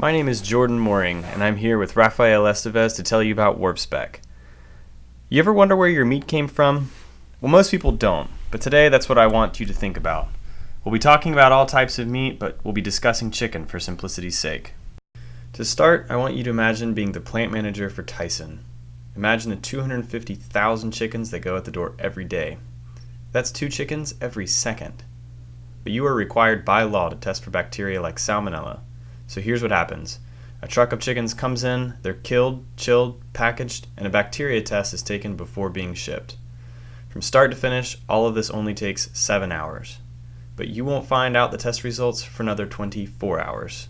My name is Jordan Mooring, and I'm here with Rafael Estevez to tell you about WarpSpec. You ever wonder where your meat came from? Well, most people don't, but today that's what I want you to think about. We'll be talking about all types of meat, but we'll be discussing chicken for simplicity's sake. To start, I want you to imagine being the plant manager for Tyson. Imagine the 250,000 chickens that go at the door every day. That's 2 chickens every second. But you are required by law to test for bacteria like Salmonella. So here's what happens. A truck of chickens comes in, they're killed, chilled, packaged, and a bacteria test is taken before being shipped. From start to finish, all of this only takes 7 hours. But you won't find out the test results for another 24 hours.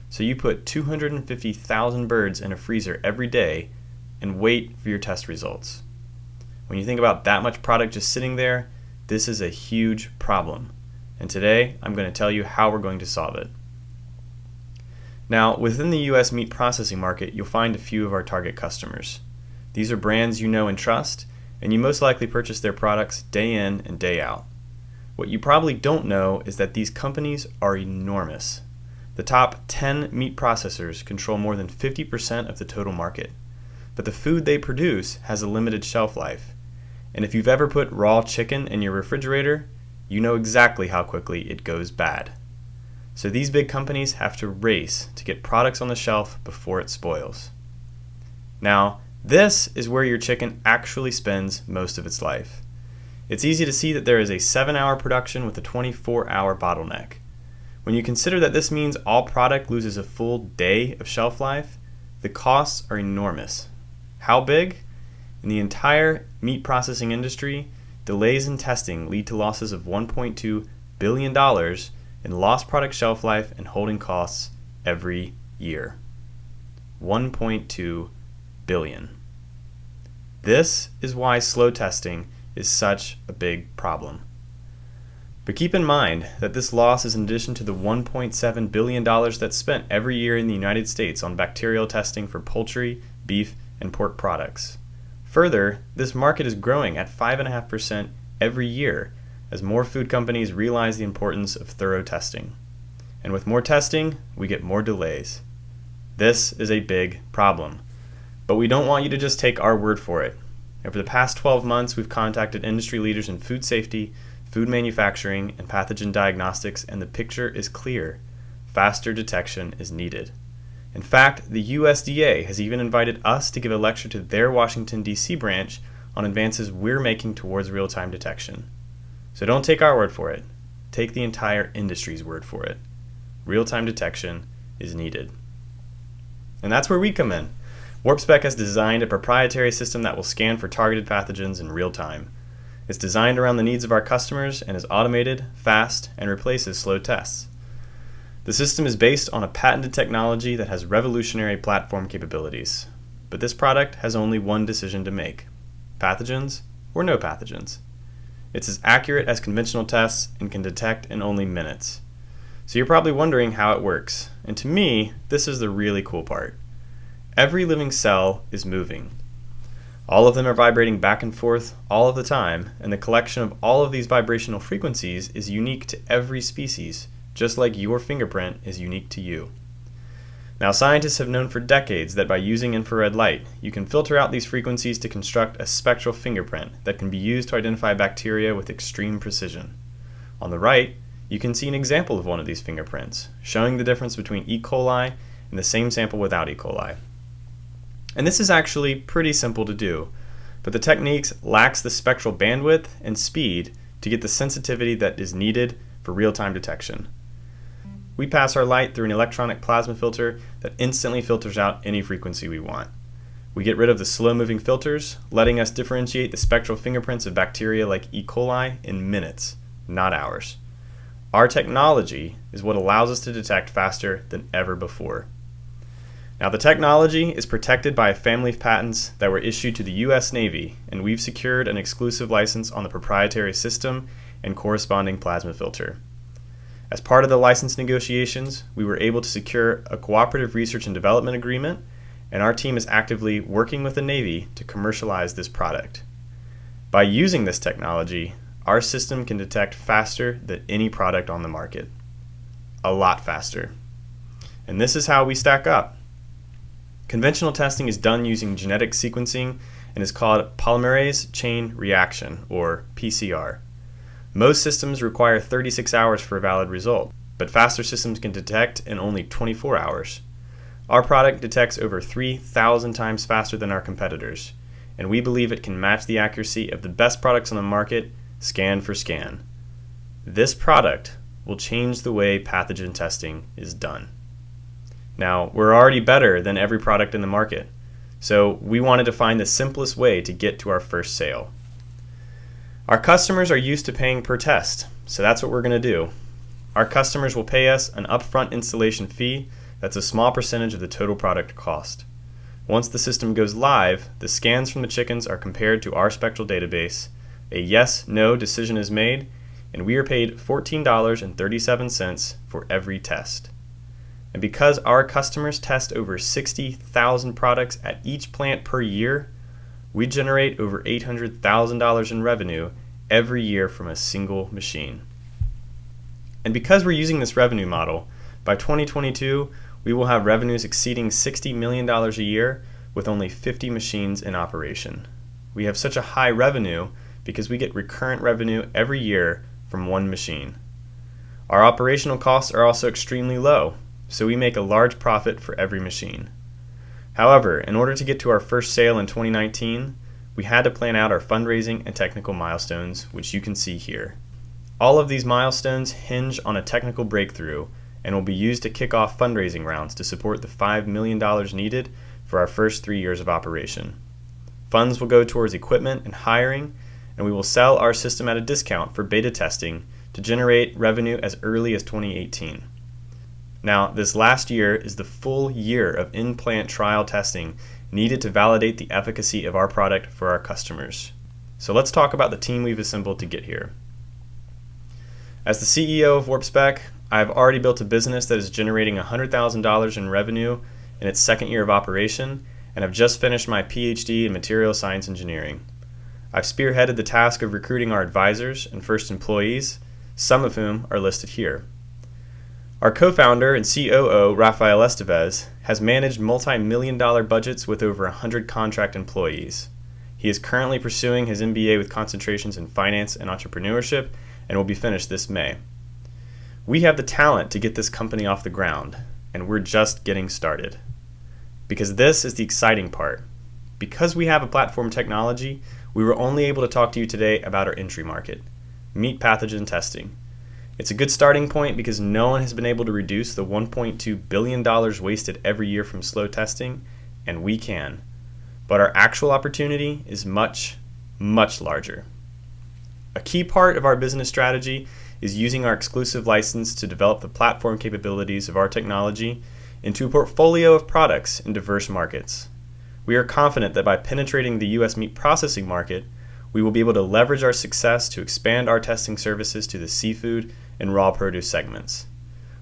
So you put 250,000 birds in a freezer every day and wait for your test results. When you think about that much product just sitting there, this is a huge problem. And today, I'm going to tell you how we're going to solve it. Now, within the U.S. meat processing market, you'll find a few of our target customers. These are brands you know and trust, and you most likely purchase their products day in and day out. What you probably don't know is that these companies are enormous. The top 10 meat processors control more than 50% of the total market. But the food they produce has a limited shelf life. And if you've ever put raw chicken in your refrigerator, you know exactly how quickly it goes bad. So these big companies have to race to get products on the shelf before it spoils. Now, this is where your chicken actually spends most of its life. It's easy to see that there is a 7-hour production with a 24-hour bottleneck. When you consider that this means all product loses a full day of shelf life, the costs are enormous. How big? In the entire meat processing industry, delays in testing lead to losses of $1.2 billion in lost product shelf life and holding costs every year. 1.2 billion. This is why slow testing is such a big problem. But keep in mind that this loss is in addition to the $1.7 billion that's spent every year in the United States on bacterial testing for poultry, beef, and pork products. Further, this market is growing at 5.5% every year as more food companies realize the importance of thorough testing. And with more testing, we get more delays. This is a big problem. But we don't want you to just take our word for it. Over the past 12 months, we've contacted industry leaders in food safety, food manufacturing, and pathogen diagnostics, and the picture is clear. Faster detection is needed. In fact, the USDA has even invited us to give a lecture to their Washington, D.C. branch on advances we're making towards real-time detection. So don't take our word for it. Take the entire industry's word for it. Real-time detection is needed. And that's where we come in. WarpSpec has designed a proprietary system that will scan for targeted pathogens in real time. It's designed around the needs of our customers and is automated, fast, and replaces slow tests. The system is based on a patented technology that has revolutionary platform capabilities. But this product has only one decision to make: pathogens or no pathogens. It's as accurate as conventional tests and can detect in only minutes. So you're probably wondering how it works. And to me, this is the really cool part. Every living cell is moving. All of them are vibrating back and forth all of the time, and the collection of all of these vibrational frequencies is unique to every species, just like your fingerprint is unique to you. Now, scientists have known for decades that by using infrared light, you can filter out these frequencies to construct a spectral fingerprint that can be used to identify bacteria with extreme precision. On the right, you can see an example of one of these fingerprints, showing the difference between E. coli and the same sample without E. coli. And this is actually pretty simple to do, but the techniques lacks the spectral bandwidth and speed to get the sensitivity that is needed for real-time detection. We pass our light through an electronic plasma filter that instantly filters out any frequency we want. We get rid of the slow-moving filters, letting us differentiate the spectral fingerprints of bacteria like E. coli in minutes, not hours. Our technology is what allows us to detect faster than ever before. Now, the technology is protected by a family of patents that were issued to the U.S. Navy, and we've secured an exclusive license on the proprietary system and corresponding plasma filter. As part of the license negotiations, we were able to secure a cooperative research and development agreement, and our team is actively working with the Navy to commercialize this product. By using this technology, our system can detect faster than any product on the market. A lot faster. and this is how we stack up. Conventional testing is done using genetic sequencing and is called polymerase chain reaction, or PCR. Most systems require 36 hours for a valid result, but faster systems can detect in only 24 hours. Our product detects over 3,000 times faster than our competitors, and we believe it can match the accuracy of the best products on the market, scan for scan. This product will change the way pathogen testing is done. Now, we're already better than every product in the market, so we wanted to find the simplest way to get to our first sale. Our customers are used to paying per test, so that's what we're going to do. Our customers will pay us an upfront installation fee that's a small percentage of the total product cost. Once the system goes live, the scans from the chickens are compared to our spectral database, a yes/no decision is made, and we are paid $14.37 for every test. And because our customers test over 60,000 products at each plant per year, we generate over $800,000 in revenue every year from a single machine. And because we're using this revenue model, by 2022, we will have revenues exceeding $60 million a year with only 50 machines in operation. We have such a high revenue because we get recurrent revenue every year from one machine. Our operational costs are also extremely low, so we make a large profit for every machine. However, in order to get to our first sale in 2019, we had to plan out our fundraising and technical milestones, which you can see here. All of these milestones hinge on a technical breakthrough and will be used to kick off fundraising rounds to support the $5 million needed for our first 3 years of operation. Funds will go towards equipment and hiring, and we will sell our system at a discount for beta testing to generate revenue as early as 2018. Now, this last year is the full year of in-plant trial testing needed to validate the efficacy of our product for our customers. So let's talk about the team we've assembled to get here. As the CEO of WarpSpec, I have already built a business that is generating $100,000 in revenue in its second year of operation, and have just finished my PhD in material science engineering. I've spearheaded the task of recruiting our advisors and first employees, some of whom are listed here. Our co-founder and COO, Rafael Estevez, has managed multi-million-dollar budgets with over 100 contract employees. He is currently pursuing his MBA with concentrations in finance and entrepreneurship and will be finished this May. We have the talent to get this company off the ground, and we're just getting started. Because this is the exciting part. Because we have a platform technology, we were only able to talk to you today about our entry market, meat pathogen testing. It's a good starting point because no one has been able to reduce the $1.2 billion wasted every year from slow testing, and we can. But our actual opportunity is much, much larger. A key part of our business strategy is using our exclusive license to develop the platform capabilities of our technology into a portfolio of products in diverse markets. We are confident that by penetrating the U.S. meat processing market, we will be able to leverage our success to expand our testing services to the seafood and raw produce segments.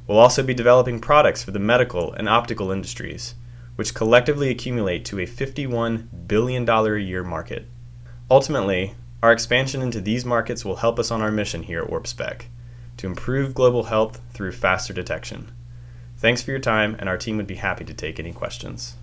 We'll also be developing products for the medical and optical industries, which collectively accumulate to a $51 billion a year market. Ultimately, our expansion into these markets will help us on our mission here at WarpSpec to improve global health through faster detection. Thanks for your time, and our team would be happy to take any questions.